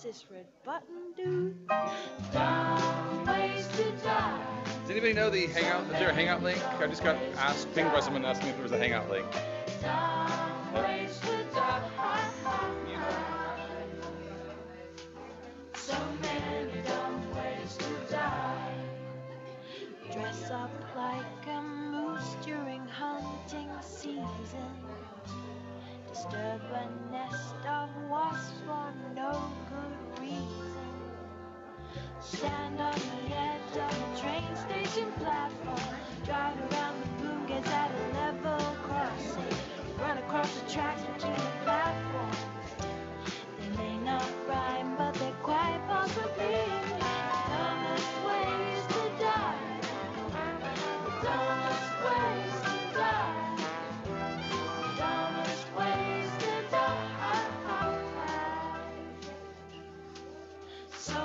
this red button do? Dumb ways to die. Does anybody know the Hangout? Is there a Hangout link? I just got asked, pinged by someone asking if there was a Hangout link. Dumb ways to die. So many dumb ways to die. Dress up like a moose during hunting season. Disturb a nest of wasps for no good reason. Stand on the edge of a train station platform. Drive around the boom gates at a level crossing. Run across the tracks between the platforms. They may not rhyme, but they're quite possibly the dumbest ways to die. The dumbest ways to die. The dumbest ways to die. So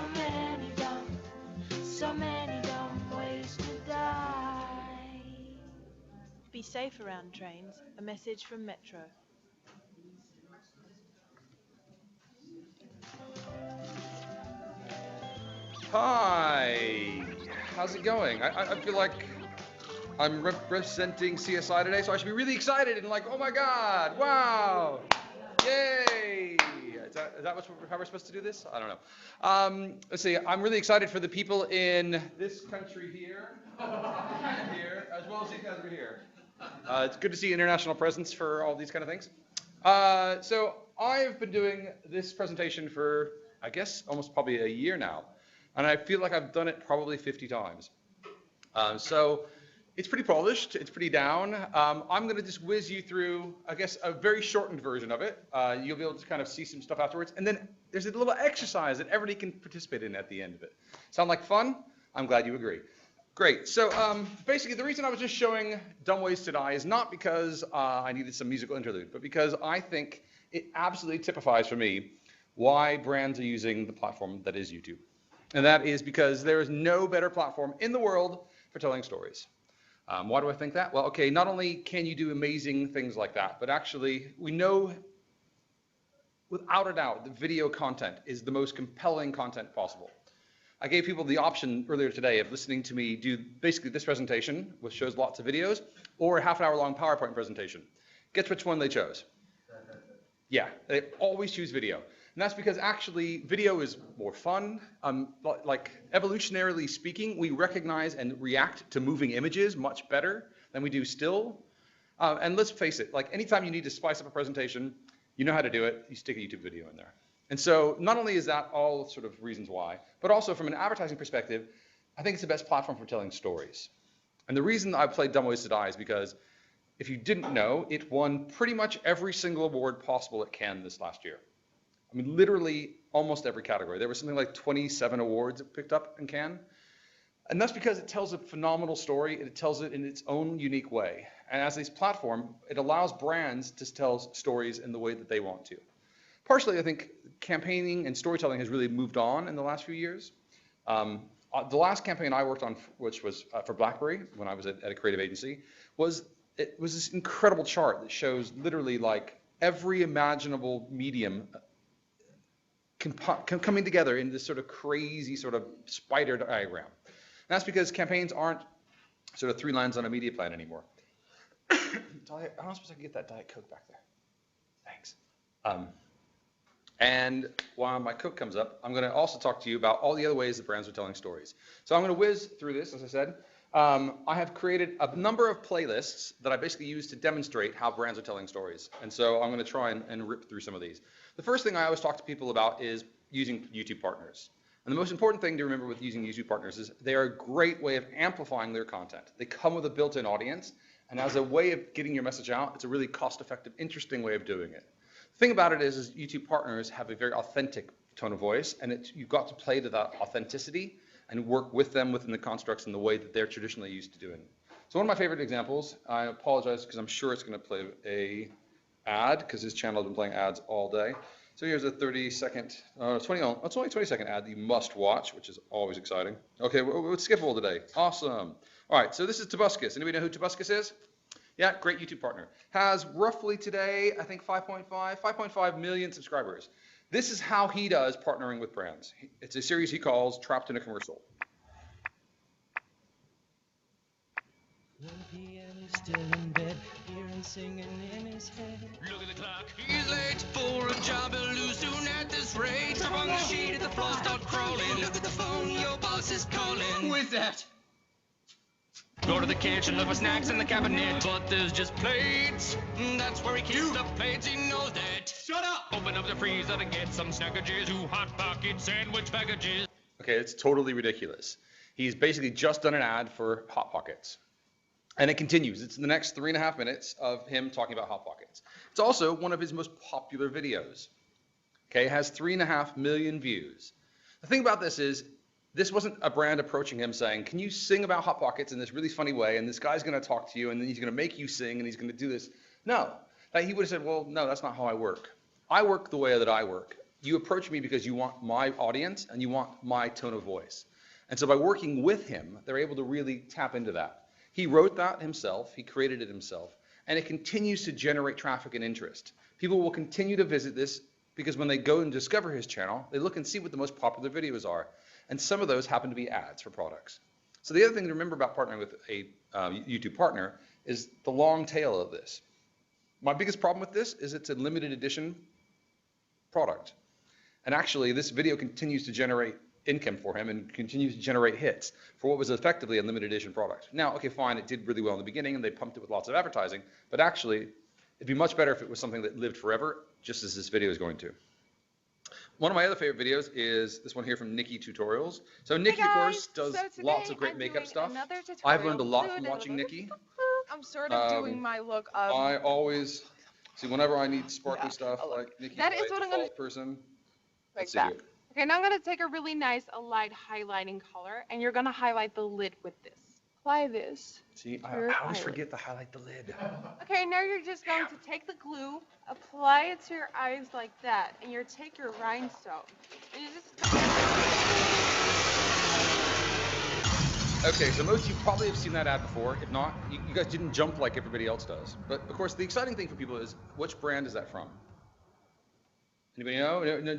many dumb ways to die. Be safe around trains. A message from Metro. Hi, how's it going? I feel like I'm representing CSI today, so I should be really excited and like, oh my God, wow, yay! Is that how we're supposed to do this? I don't know. Let's see, I'm really excited for the people in this country here, here, as well as these guys over here. It's good to see international presence for all these kind of things. So I've been doing this presentation for, I guess, almost probably a year now. And I feel like I've done it probably 50 times. So it's pretty polished, it's pretty down. I'm gonna just whiz you through, I guess, a very shortened version of it. You'll be able to kind of see some stuff afterwards. And then there's a little exercise that everybody can participate in at the end of it. Sound like fun? I'm glad you agree. Great, so basically the reason I was just showing Dumb Ways to Die is not because I needed some musical interlude, but because I think it absolutely typifies for me why brands are using the platform that is YouTube. And that is because there is no better platform in the world for telling stories. Why do I think that? Well, okay, not only can you do amazing things like that, but actually we know without a doubt that video content is the most compelling content possible. I gave people the option earlier today of listening to me do basically this presentation, which shows lots of videos, or a half-an-hour long PowerPoint presentation. Guess which one they chose? Yeah, they always choose video. And that's because actually video is more fun. Like evolutionarily speaking, we recognize and react to moving images much better than we do still. And let's face it, like anytime you need to spice up a presentation, you know how to do it, you stick a YouTube video in there. And so not only is that all sort of reasons why, but also from an advertising perspective, I think it's the best platform for telling stories. And the reason I played Dumb Ways to Die is because if you didn't know, it won pretty much every single award possible at Cannes this last year. I mean, literally almost every category. There were something like 27 awards it picked up in Cannes. And that's because it tells a phenomenal story. It tells it in its own unique way. And as this platform, it allows brands to tell stories in the way that they want to. Partially, I think campaigning and storytelling has really moved on in the last few years. The last campaign I worked on, which was for BlackBerry when I was at a creative agency, was this incredible chart that shows literally like every imaginable medium coming together in this sort of crazy sort of spider diagram. And that's because campaigns aren't sort of 3 lines on a media plan anymore. I don't suppose I can get that Diet Coke back there. Thanks. And while my Coke comes up, I'm going to also talk to you about all the other ways that brands are telling stories. So I'm going to whiz through this, as I said. I have created a number of playlists that I basically use to demonstrate how brands are telling stories. And so I'm going to try and rip through some of these. The first thing I always talk to people about is using YouTube partners. And the most important thing to remember with using YouTube partners is they are a great way of amplifying their content. They come with a built-in audience, and as a way of getting your message out, it's a really cost-effective, interesting way of doing it. The thing about it is YouTube partners have a very authentic tone of voice, and you've got to play to that authenticity and work with them within the constructs in the way that they're traditionally used to doing. So one of my favorite examples, I apologize because I'm sure it's going to play a ad because his channel has been playing ads all day. So here's a 30-second, it's only a 20-second ad that you must watch, which is always exciting. Okay, what's skippable today? Awesome. All right, so this is Tobuscus. Anybody know who Tobuscus is? Yeah, great YouTube partner. Has roughly today, I think 5.5 million subscribers. This is how he does partnering with brands. It's a series he calls Trapped in a Commercial. 1 p.m. he's still in bed, hearing singing in his head. Look at the clock, he's late for a job he'll lose soon at this rate. Drop on the sheet at the floor, start crawling. Look at the phone, your boss is calling. Who is that? Go to the kitchen, look for snacks in the cabinet, but there's just plates. That's where he keeps the plates, he knows that. Shut up! Open up the freezer to get some snackages, 2 Hot Pocket sandwich packages. Okay, it's totally ridiculous. He's basically just done an ad for Hot Pockets. And it continues. It's the next 3.5 minutes of him talking about Hot Pockets. It's also one of his most popular videos. Okay, it has 3.5 million views. The thing about this is, this wasn't a brand approaching him saying, can you sing about Hot Pockets in this really funny way, and this guy's going to talk to you, and then he's going to make you sing, and he's going to do this. No. Like, he would have said, well, no, that's not how I work. I work the way that I work. You approach me because you want my audience, and you want my tone of voice. And so by working with him, they're able to really tap into that. He wrote that himself. He created it himself. And it continues to generate traffic and interest. People will continue to visit this because when they go and discover his channel, they look and see what the most popular videos are. And some of those happen to be ads for products. So the other thing to remember about partnering with a YouTube partner is the long tail of this. My biggest problem with this is it's a limited edition product. And actually, this video continues to generate income for him and continues to generate hits for what was effectively a limited edition product. Now, okay, fine, it did really well in the beginning and they pumped it with lots of advertising, but actually, it'd be much better if it was something that lived forever, just as this video is going to. One of my other favorite videos is this one here from Nikki Tutorials. So Nikki, of course, does lots of great makeup stuff. I've learned a lot from watching Nikki. I'm sort of doing my look of. I always see whenever I need sparkly stuff like Nikki. That is what I'm gonna. Person. Like that. Okay, now I'm gonna take a really nice, a light highlighting color, and you're gonna highlight the lid with this. Apply this. See, I always forget to highlight the lid. Okay, now you're just going to take the glue, apply it to your eyes like that, and you take your rhinestone, and you just. Okay, so most of you probably have seen that ad before. If not, you guys didn't jump like everybody else does. But of course, the exciting thing for people is, which brand is that from? Anybody know? No,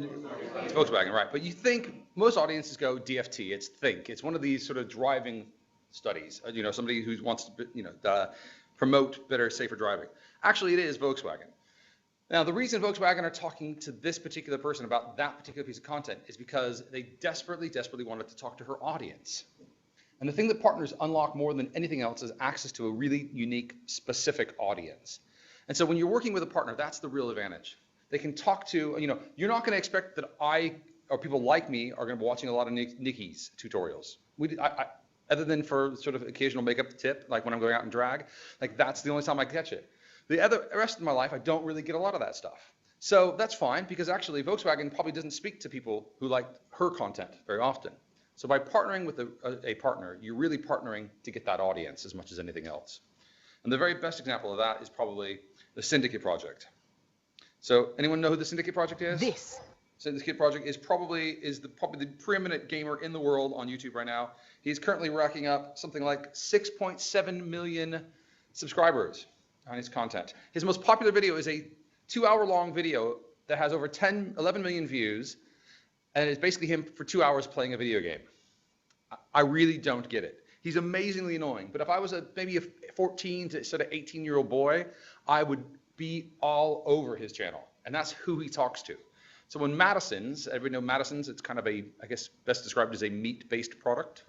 it's Volkswagen, right? But you think most audiences go DFT. It's think. It's one of these sort of driving studies. You know, somebody who wants to, promote better, safer driving. Actually, it is Volkswagen. Now, the reason Volkswagen are talking to this particular person about that particular piece of content is because they desperately, desperately wanted to talk to her audience. And the thing that partners unlock more than anything else is access to a really unique, specific audience. And so when you're working with a partner, that's the real advantage. They can talk to, you're not going to expect that I or people like me are going to be watching a lot of Nikki's tutorials. Other than for sort of occasional makeup tip, like when I'm going out and drag, like that's the only time I catch it. The rest of my life, I don't really get a lot of that stuff. So that's fine, because actually Volkswagen probably doesn't speak to people who like her content very often. So by partnering with a partner, you're really partnering to get that audience as much as anything else. And the very best example of that is probably the Syndicate Project. So anyone know who the Syndicate Project is? This. Syndicate Project is probably the preeminent gamer in the world on YouTube right now. He's currently racking up something like 6.7 million subscribers on his content. His most popular video is a 2-hour-long video that has over 11 million views, and it's basically him for 2 hours playing a video game. I really don't get it. He's amazingly annoying, but if I was maybe a 14 to sort of 18-year-old boy, I would be all over his channel, and that's who he talks to. So when Madison's, everybody know Madison's, it's kind of I guess best described as a meat-based product.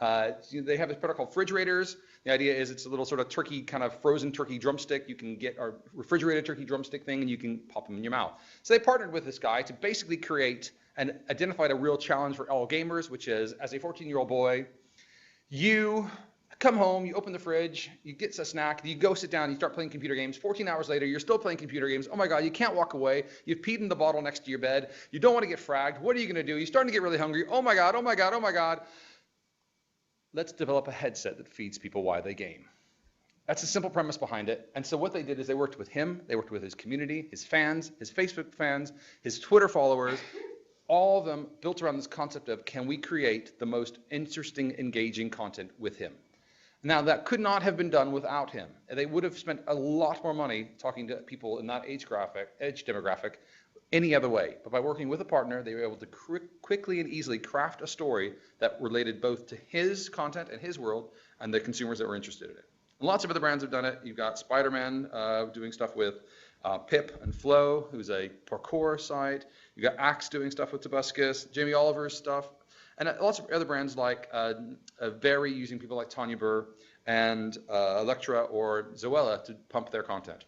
They have this product called Refrigerators. The idea is it's a little sort of turkey, kind of frozen turkey drumstick. You can get a refrigerated turkey drumstick thing, and you can pop them in your mouth. So they partnered with this guy to basically create and identified a real challenge for all gamers, which is, as a 14-year-old boy, you come home, you open the fridge, you get a snack, you go sit down, you start playing computer games. 14 hours later, you're still playing computer games. Oh my God, you can't walk away. You've peed in the bottle next to your bed. You don't want to get fragged. What are you going to do? You're starting to get really hungry. Oh my God, oh my God, oh my God. Let's develop a headset that feeds people while they game. That's a simple premise behind it. And so what they did is they worked with him, they worked with his community, his fans, his Facebook fans, his Twitter followers. All of them built around this concept of, can we create the most interesting, engaging content with him? Now, that could not have been done without him. They would have spent a lot more money talking to people in that age demographic any other way. But by working with a partner, they were able to quickly and easily craft a story that related both to his content and his world and the consumers that were interested in it. And lots of other brands have done it. You've got Spider-Man doing stuff with Pip and Flow, who's a parkour site. You've got Axe doing stuff with Tobuscus, Jamie Oliver's stuff, and lots of other brands like Very using people like Tanya Burr and Electra or Zoella to pump their content.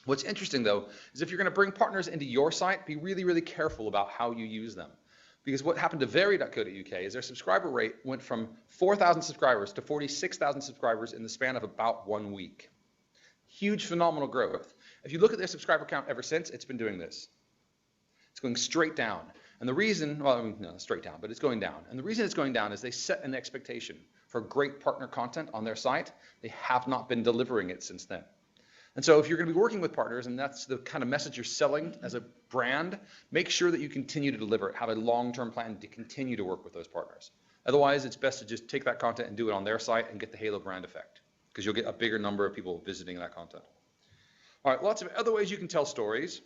What's interesting though is if you're going to bring partners into your site, be really, really careful about how you use them. Because what happened to Very.co.uk is their subscriber rate went from 4,000 subscribers to 46,000 subscribers in the span of about 1 week. Huge, phenomenal growth. If you look at their subscriber count ever since, it's been doing this. It's going straight down. And the reason, well, I mean, no, straight down, but it's going down. And the reason it's going down is they set an expectation for great partner content on their site. They have not been delivering it since then. And so if you're going to be working with partners, and that's the kind of message you're selling as a brand, make sure that you continue to deliver it. Have a long-term plan to continue to work with those partners. Otherwise, it's best to just take that content and do it on their site and get the halo brand effect, because you'll get a bigger number of people visiting that content. All right, lots of other ways you can tell stories.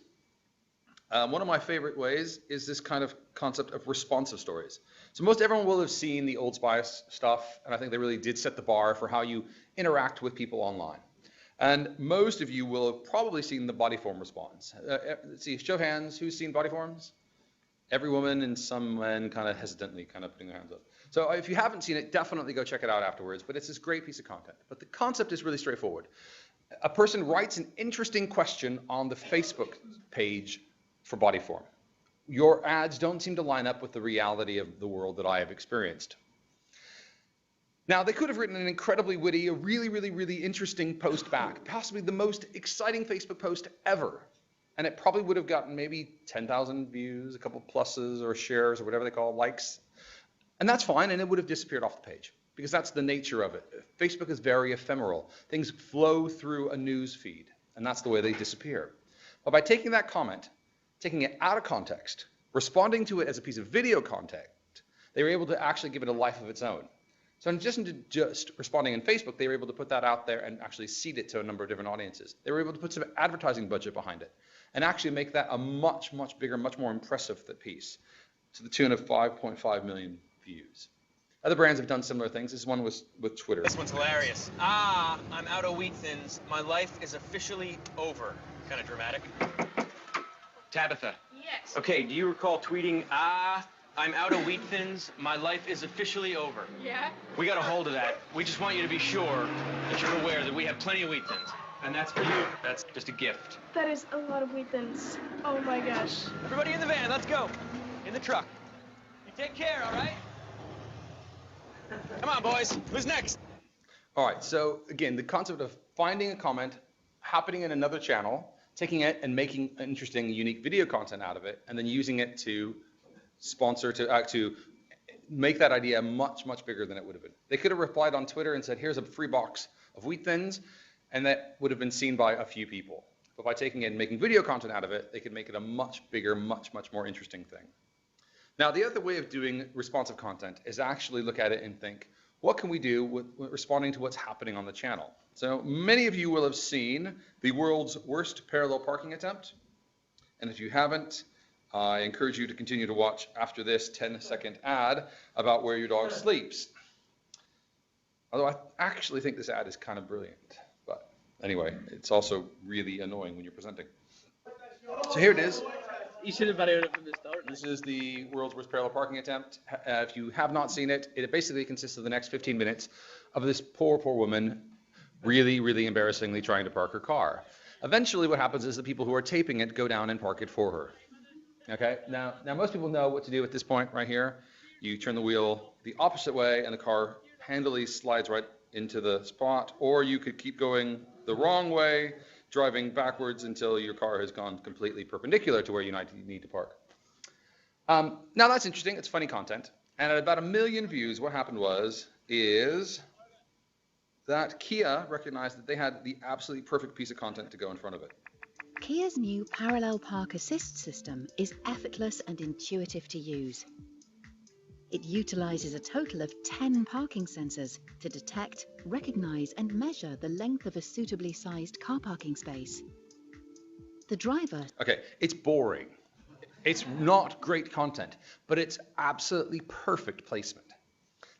One of my favorite ways is this kind of concept of responsive stories. So most everyone will have seen the Old Spice stuff, and I think they really did set the bar for how you interact with people online. And most of you will have probably seen the Bodyform response. Let's see, show of hands, who's seen Bodyforms? Every woman and some men kind of hesitantly kind of putting their hands up. So if you haven't seen it, definitely go check it out afterwards, but it's this great piece of content. But the concept is really straightforward. A person writes an interesting question on the Facebook page for Bodyform. Your ads don't seem to line up with the reality of the world that I have experienced. Now, they could have written an incredibly witty, a really, really, really interesting post back, possibly the most exciting Facebook post ever. And it probably would have gotten maybe 10,000 views, a couple pluses or shares or whatever they call it, likes. And that's fine, and it would have disappeared off the page because that's the nature of it. Facebook is very ephemeral. Things flow through a news feed, and that's the way they disappear. But by taking that comment, taking it out of context, responding to it as a piece of video content, they were able to actually give it a life of its own. So in addition to just responding in Facebook, they were able to put that out there and actually seed it to a number of different audiences. They were able to put some advertising budget behind it and actually make that a much, much bigger, much more impressive piece to the tune of 5.5 million views. Other brands have done similar things. This one was with Twitter. This one's hilarious. I'm out of wheat thins. My life is officially over. Kind of dramatic. Tabitha. Yes. Okay, do you recall tweeting, I'm out of wheat thins. My life is officially over. Yeah? We got a hold of that. We just want you to be sure that you're aware that we have plenty of wheat thins. And that's for you. That's just a gift. That is a lot of wheat thins. Oh my gosh. Everybody in the van, let's go. In the truck. You take care, all right? Come on, boys. Who's next? All right, so again, the concept of finding a comment happening in another channel, taking it and making interesting, unique video content out of it, and then using it to sponsor, to make that idea much, much bigger than it would have been. They could have replied on Twitter and said, here's a free box of wheat thins, and that would have been seen by a few people. But by taking it and making video content out of it, they could make it a much bigger, much, much more interesting thing. Now, the other way of doing responsive content is actually look at it and think, what can we do with responding to what's happening on the channel? So many of you will have seen the world's worst parallel parking attempt. And if you haven't, I encourage you to continue to watch after this 10-second ad about where your dog sleeps. Although I actually think this ad is kind of brilliant. But anyway, it's also really annoying when you're presenting. So here it is. You should have videoed it from the start. This is the world's worst parallel parking attempt. If you have not seen it, it basically consists of the next 15 minutes of this poor, poor woman really, really embarrassingly trying to park her car. Eventually what happens is the people who are taping it go down and park it for her. Okay, now most people know what to do at this point right here. You turn the wheel the opposite way and the car handily slides right into the spot, or you could keep going the wrong way, driving backwards until your car has gone completely perpendicular to where you need to park. Now that's interesting, it's funny content. And at about 1 million views, what happened is that Kia recognized that they had the absolutely perfect piece of content to go in front of it. Kia's new Parallel Park Assist system is effortless and intuitive to use. It utilizes a total of 10 parking sensors to detect, recognize, and measure the length of a suitably sized car parking space. The driver... Okay, it's boring. It's not great content, but it's absolutely perfect placement.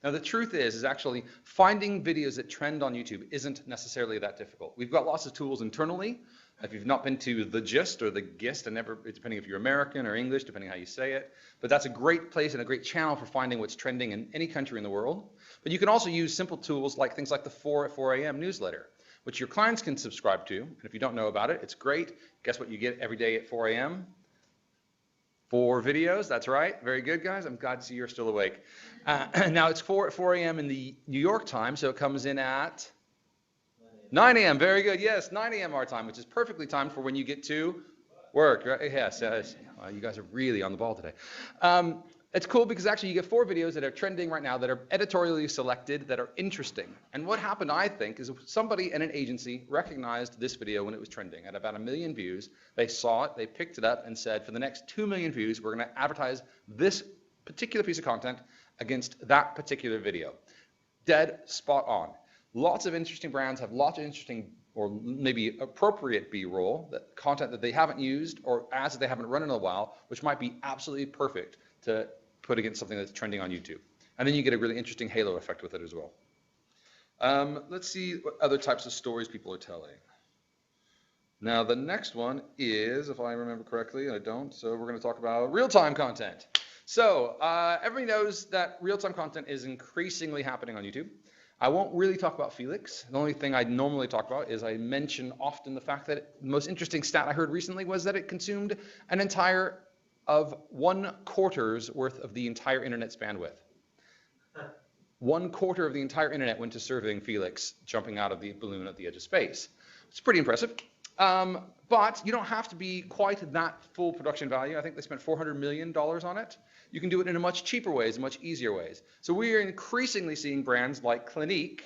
Now, the truth is actually finding videos that trend on YouTube isn't necessarily that difficult. We've got lots of tools internally. If you've not been to The Gist or The Gist, and never, depending if you're American or English, depending how you say it, but that's a great place and a great channel for finding what's trending in any country in the world. But you can also use simple tools like things like the 4 at 4 a.m. newsletter, which your clients can subscribe to. And if you don't know about it, it's great. Guess what you get every day at 4 a.m.? 4 videos, that's right. Very good, guys. I'm glad to see you're still awake. Now, it's 4 at 4 a.m. in the New York time, so it comes in at 9 a.m. Very good. Yes, 9 a.m. our time, which is perfectly timed for when you get to work. Right? Yes, yes. Well, you guys are really on the ball today. It's cool because actually you get 4 videos that are trending right now that are editorially selected, that are interesting. And what happened, I think, is somebody in an agency recognized this video when it was trending at about 1 million views. They saw it, they picked it up and said, for the next 2 million views, we're going to advertise this particular piece of content against that particular video. Dead spot on. Lots of interesting brands have lots of interesting or maybe appropriate B-roll, that content that they haven't used or ads that they haven't run in a while, which might be absolutely perfect to put against something that's trending on YouTube. And then you get a really interesting halo effect with it as well. Let's see what other types of stories people are telling. Now the next one is, if I remember correctly, and I don't, so we're going to talk about real-time content. So everybody knows that real-time content is increasingly happening on YouTube. I won't really talk about Felix. The only thing I normally talk about is I mention often the fact that the most interesting stat I heard recently was that it consumed an entire of 1/4 worth of the entire internet's bandwidth. 1/4 of the entire internet went to serving Felix jumping out of the balloon at the edge of space. It's pretty impressive. But you don't have to be quite that full production value. I think they spent $400 million on it. You can do it in a much cheaper ways, and much easier ways. So we are increasingly seeing brands like Clinique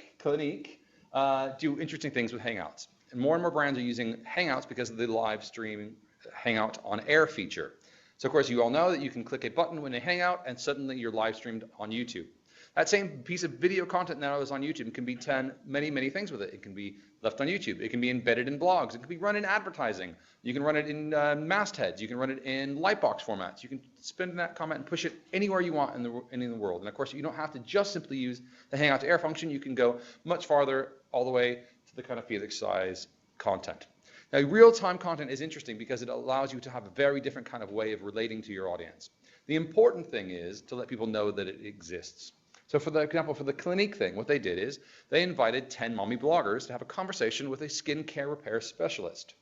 do interesting things with Hangouts. And more brands are using Hangouts because of the live stream Hangout on Air feature. So of course you all know that you can click a button when they hang out and suddenly you're live streamed on YouTube. That same piece of video content now is on YouTube can be done many things with it. It can be left on YouTube. It can be embedded in blogs. It can be run in advertising. You can run it in mastheads. You can run it in lightbox formats. You can spin that comment and push it anywhere you want in the world. And of course, you don't have to just simply use the Hangout to Air function. You can go much farther all the way to the kind of Felix size content. Now, real-time content is interesting because it allows you to have a very different kind of way of relating to your audience. The important thing is to let people know that it exists. So for example, for the Clinique thing, what they did is they invited 10 mommy bloggers to have a conversation with a skincare repair specialist.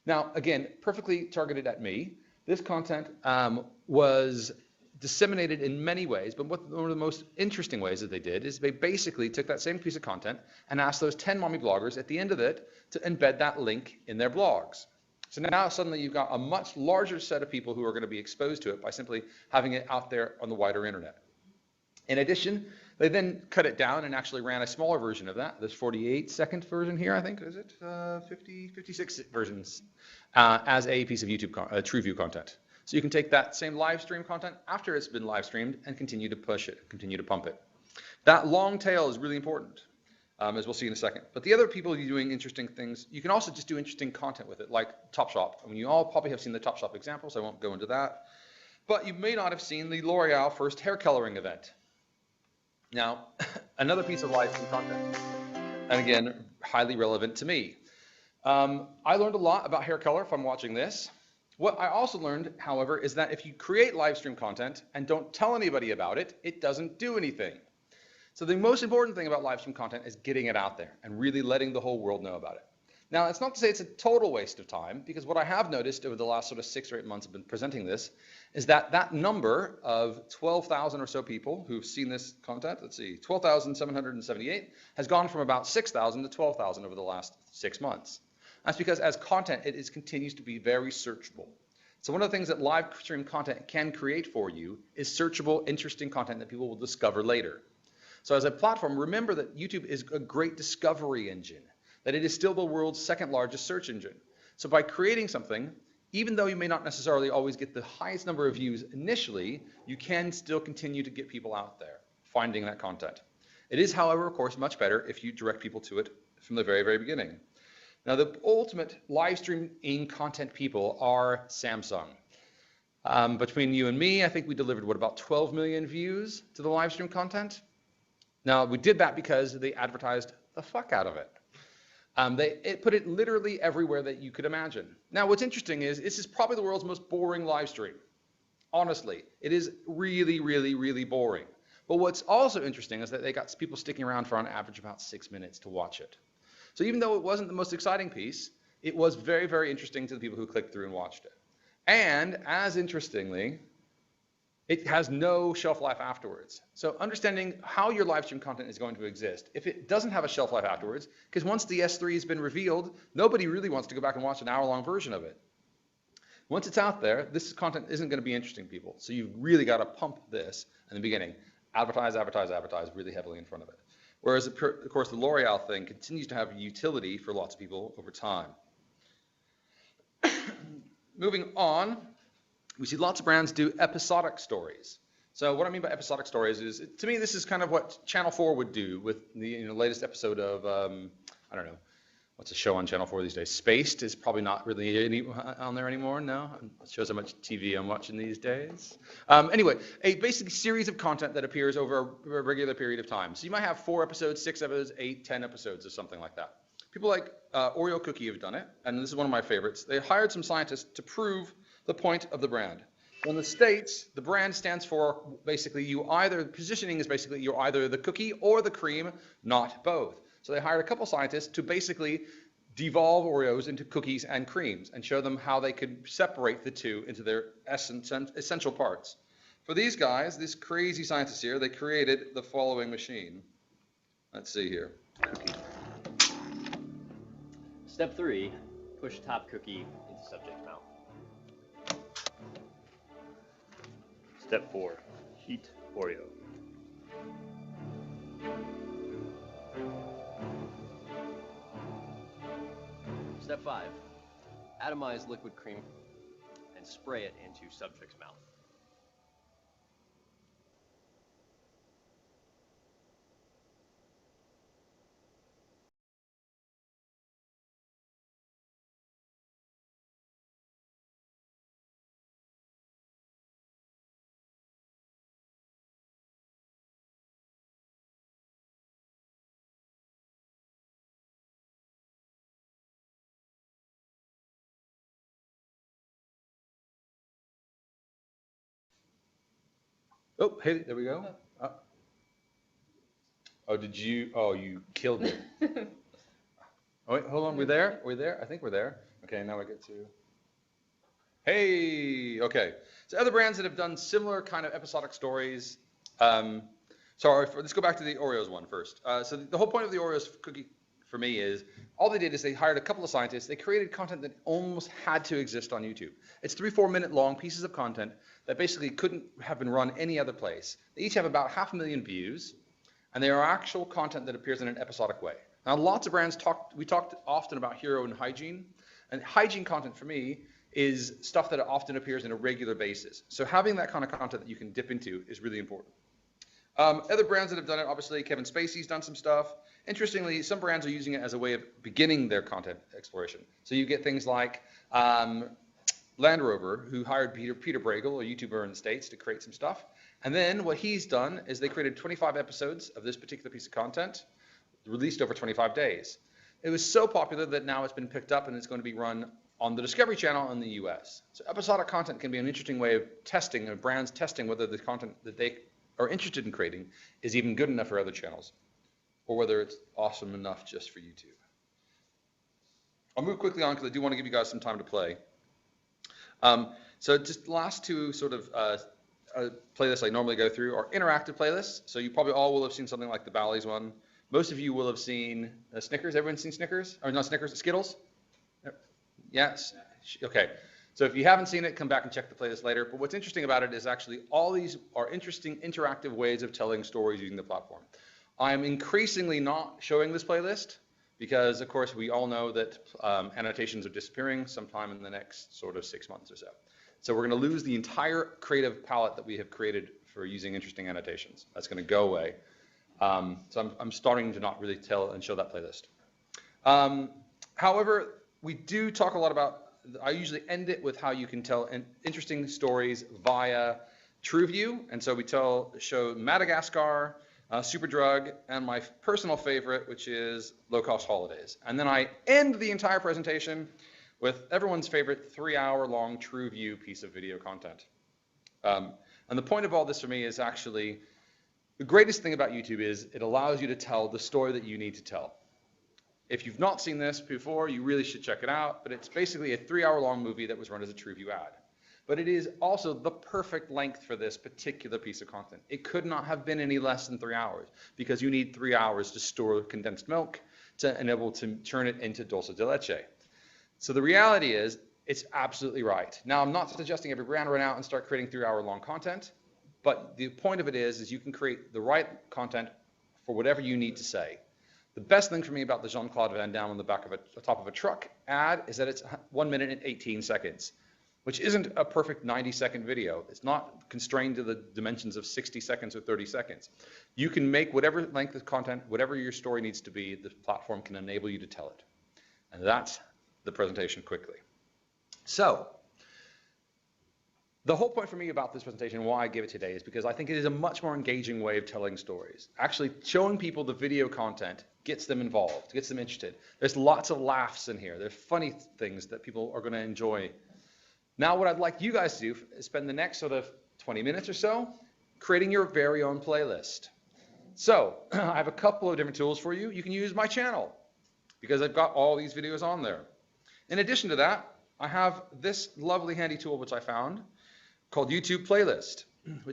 Now, again, perfectly targeted at me. This content was disseminated in many ways, but one of the most interesting ways that they did is they basically took that same piece of content and asked those 10 mommy bloggers at the end of it to embed that link in their blogs. So now suddenly you've got a much larger set of people who are going to be exposed to it by simply having it out there on the wider internet. In addition, they then cut it down and actually ran a smaller version of that. This 48-second version here, I think, is it? 56 versions as a piece of YouTube TrueView content. So you can take that same live stream content after it's been live streamed and continue to push it, continue to pump it. That long tail is really important, as we'll see in a second. But the other people doing interesting things, you can also just do interesting content with it, like Topshop. I mean, you all probably have seen the Topshop examples. I won't go into that. But you may not have seen the L'Oreal first hair coloring event. Now, another piece of live stream content, and again, highly relevant to me. I learned a lot about hair color from watching this. What I also learned, however, is that if you create live stream content and don't tell anybody about it, it doesn't do anything. So the most important thing about live stream content is getting it out there and really letting the whole world know about it. Now, it's not to say it's a total waste of time, because what I have noticed over the last sort of 6 or 8 months I've been presenting this is that that number of 12,000 or so people who've seen this content, let's see, 12,778, has gone from about 6,000 to 12,000 over the last 6 months. That's because as content, it continues to be very searchable. So one of the things that live stream content can create for you is searchable, interesting content that people will discover later. So as a platform, remember that YouTube is a great discovery engine, that it is still the world's second largest search engine. So by creating something, even though you may not necessarily always get the highest number of views initially, you can still continue to get people out there finding that content. It is, however, of course, much better if you direct people to it from the very, very beginning. Now, the ultimate live streaming content people are Samsung. Between you and me, I think we delivered, what, about 12 million views to the live stream content? Now, we did that because they advertised the fuck out of it. They put it literally everywhere that you could imagine. Now, what's interesting is this is probably the world's most boring live stream. Honestly, it is really, really, really boring. But what's also interesting is that they got people sticking around for on average about 6 minutes to watch it. So even though it wasn't the most exciting piece, it was very, very interesting to the people who clicked through and watched it. And as interestingly, it has no shelf life afterwards. So understanding how your live stream content is going to exist, if it doesn't have a shelf life afterwards, because once the S3 has been revealed, nobody really wants to go back and watch an hour-long version of it. Once it's out there, this content isn't going to be interesting to people. So you've really got to pump this in the beginning. Advertise, advertise, advertise really heavily in front of it. Whereas, of course, the L'Oreal thing continues to have utility for lots of people over time. Moving on, we see lots of brands do episodic stories. So what I mean by episodic stories is, to me, this is kind of what Channel 4 would do with the latest episode of, I don't know, what's a show on Channel 4 these days? Spaced is probably not really on there anymore, no? It shows how much TV I'm watching these days. Anyway, a basic series of content that appears over a regular period of time. So you might have 4 episodes, 6 episodes, 8, 10 episodes, or something like that. People like Oreo Cookie have done it, and this is one of my favorites. They hired some scientists to prove the point of the brand. In the States, the brand stands for basically positioning is basically you're either the cookie or the cream, not both. So they hired a couple scientists to basically devolve Oreos into cookies and creams and show them how they could separate the two into their essential parts. For these guys, these crazy scientists here, they created the following machine. Let's see here. Cookie. Step 3, push top cookie into subject mouth. Step 4, heat Oreo. Step 5, atomize liquid cream and spray it into subject's mouth. Oh, hey, there we go. Oh, you killed it. Oh, wait, hold on, we're there? We're there? I think we're there. Okay, now I get to, hey, okay. So other brands that have done similar kind of episodic stories, let's go back to the Oreos one first. So the whole point of the Oreos cookie for me is, all they did is they hired a couple of scientists, they created content that almost had to exist on YouTube. It's 3-4 minute long pieces of content that basically couldn't have been run any other place. They each have about 500,000 views, and they are actual content that appears in an episodic way. Now, lots of brands we talked often about hero and hygiene content for me is stuff that often appears on a regular basis. So having that kind of content that you can dip into is really important. Other brands that have done it, obviously, Kevin Spacey's done some stuff. Interestingly, some brands are using it as a way of beginning their content exploration. So you get things like Land Rover, who hired Peter Bragle, a YouTuber in the States, to create some stuff. And then what he's done is they created 25 episodes of this particular piece of content, released over 25 days. It was so popular that now it's been picked up and it's going to be run on the Discovery Channel in the US. So episodic content can be an interesting way of testing, of brands testing whether the content that they are interested in creating is even good enough for other channels, or whether it's awesome enough just for YouTube. I'll move quickly on because I do want to give you guys some time to play. So just the last two sort of playlists I normally go through are interactive playlists. So you probably all will have seen something like the Bally's one. Most of you will have seen Snickers. Everyone seen Snickers? Or not Snickers, Skittles? Yes? Okay. So if you haven't seen it, come back and check the playlist later. But what's interesting about it is actually all these are interesting interactive ways of telling stories using the platform. I'm increasingly not showing this playlist because, of course, we all know that annotations are disappearing sometime in the next sort of 6 months or so. So we're going to lose the entire creative palette that we have created for using interesting annotations. That's going to go away. So I'm starting to not really tell and show that playlist. However, we do talk a lot about I usually end it with how you can tell interesting stories via TrueView. And so we show Madagascar, Superdrug, and my personal favorite, which is Low Cost Holidays. And then I end the entire presentation with everyone's favorite 3-hour-long TrueView piece of video content. And the point of all this for me is actually, the greatest thing about YouTube is it allows you to tell the story that you need to tell. If you've not seen this before, you really should check it out, but it's basically a 3-hour-long movie that was run as a TrueView ad. But it is also the perfect length for this particular piece of content. It could not have been any less than 3 hours, because you need 3 hours to store condensed milk to enable to turn it into dulce de leche. So the reality is, it's absolutely right. Now, I'm not suggesting every brand run out and start creating 3-hour-long content, but the point of it is you can create the right content for whatever you need to say. The best thing for me about the Jean-Claude Van Damme on the back of the top of a truck ad is that it's 1 minute and 18 seconds, which isn't a perfect 90-second video. It's not constrained to the dimensions of 60 seconds or 30 seconds. You can make whatever length of content, whatever your story needs to be, the platform can enable you to tell it. And that's the presentation quickly. So, the whole point for me about this presentation and why I give it today is because I think it is a much more engaging way of telling stories. Actually, showing people the video content gets them involved, gets them interested. There's lots of laughs in here. There's funny things that people are going to enjoy. Now, what I'd like you guys to do is spend the next sort of 20 minutes or so creating your very own playlist. So, I have a couple of different tools for you. You can use my channel because I've got all these videos on there. In addition to that, I have this lovely handy tool which I found called YouTube Playlist, which